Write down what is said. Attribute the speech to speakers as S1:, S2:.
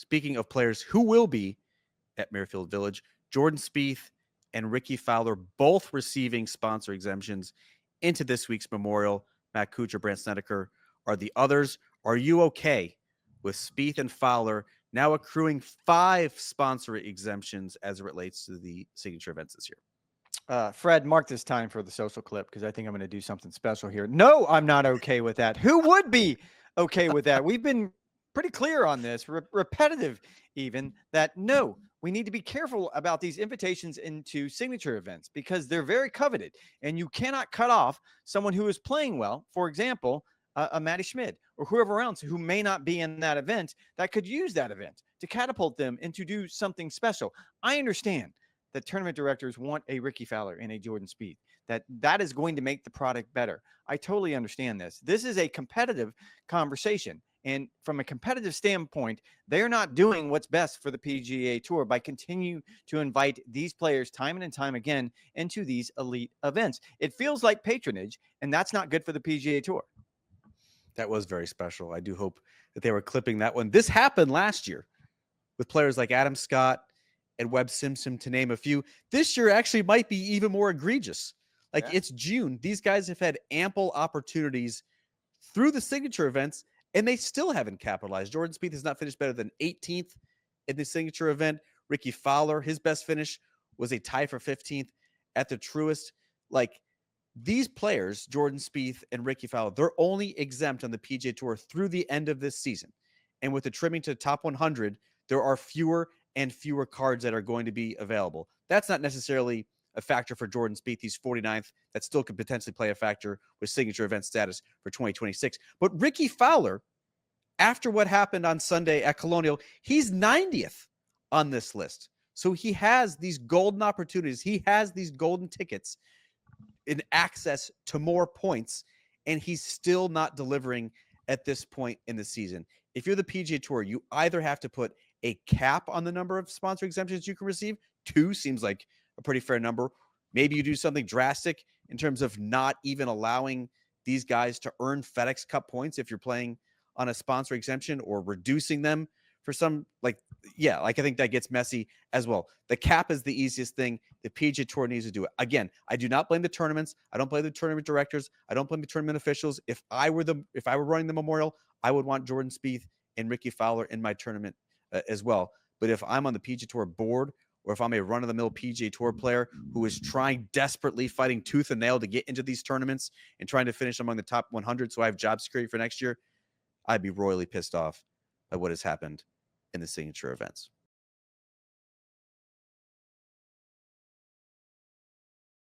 S1: speaking of players who will be at Muirfield Village, Jordan Spieth and Rickie Fowler both receiving sponsor exemptions into this week's Memorial. Matt Kuchar, Brandt Snedeker are the others. Are you okay with Spieth and Fowler now accruing 5 sponsor exemptions as it relates to the signature events this year?
S2: Fred, mark this time for the social clip because I think I'm going to do something special here. No, I'm not okay with that. Who would be okay with that? We've been pretty clear on this, repetitive even, that no, we need to be careful about these invitations into signature events because they're very coveted, and you cannot cut off someone who is playing well. For example, a Matty Schmid or whoever else who may not be in that event that could use that event to catapult them and to do something special. I understand that tournament directors want a Rickie Fowler and a Jordan Spieth, that is going to make the product better. I totally understand this. This is a competitive conversation. And from a competitive standpoint, they're not doing what's best for the PGA Tour by continuing to invite these players time and time again into these elite events. It feels like patronage, and that's not good for the PGA Tour.
S1: That was very special. I do hope that they were clipping that one. This happened last year with players like Adam Scott and Webb Simpson, to name a few. This year actually might be even more egregious. It's June. These guys have had ample opportunities through the signature events, and they still haven't capitalized. Jordan Spieth has not finished better than 18th in the signature event. Rickie Fowler, his best finish was a tie for 15th at the Truist. These players, Jordan Spieth and Rickie Fowler, they're only exempt on the PGA Tour through the end of this season. And with the trimming to the top 100, there are fewer and fewer cards that are going to be available. That's not necessarily a factor for Jordan Spieth. He's 49th. That still could potentially play a factor with signature event status for 2026. But Rickie Fowler, after what happened on Sunday at Colonial, he's 90th on this list. So he has these golden opportunities. He has these golden tickets in access to more points, and he's still not delivering at this point in the season. If you're the PGA Tour, you either have to put a cap on the number of sponsor exemptions you can receive. 2 seems like a pretty fair number. Maybe you do something drastic in terms of not even allowing these guys to earn FedEx Cup points if you're playing on a sponsor exemption, or reducing them for some, I think that gets messy as well. The cap is the easiest thing. The PGA Tour needs to do it. Again, I do not blame the tournaments. I don't blame the tournament directors. I don't blame the tournament officials. If I were running the Memorial, I would want Jordan Spieth and Rickie Fowler in my tournament as well. But if I'm on the PGA Tour board, or if I'm a run-of-the-mill PGA Tour player who is trying desperately, fighting tooth and nail to get into these tournaments and trying to finish among the top 100 so I have job security for next year, I'd be royally pissed off by what has happened in the signature events.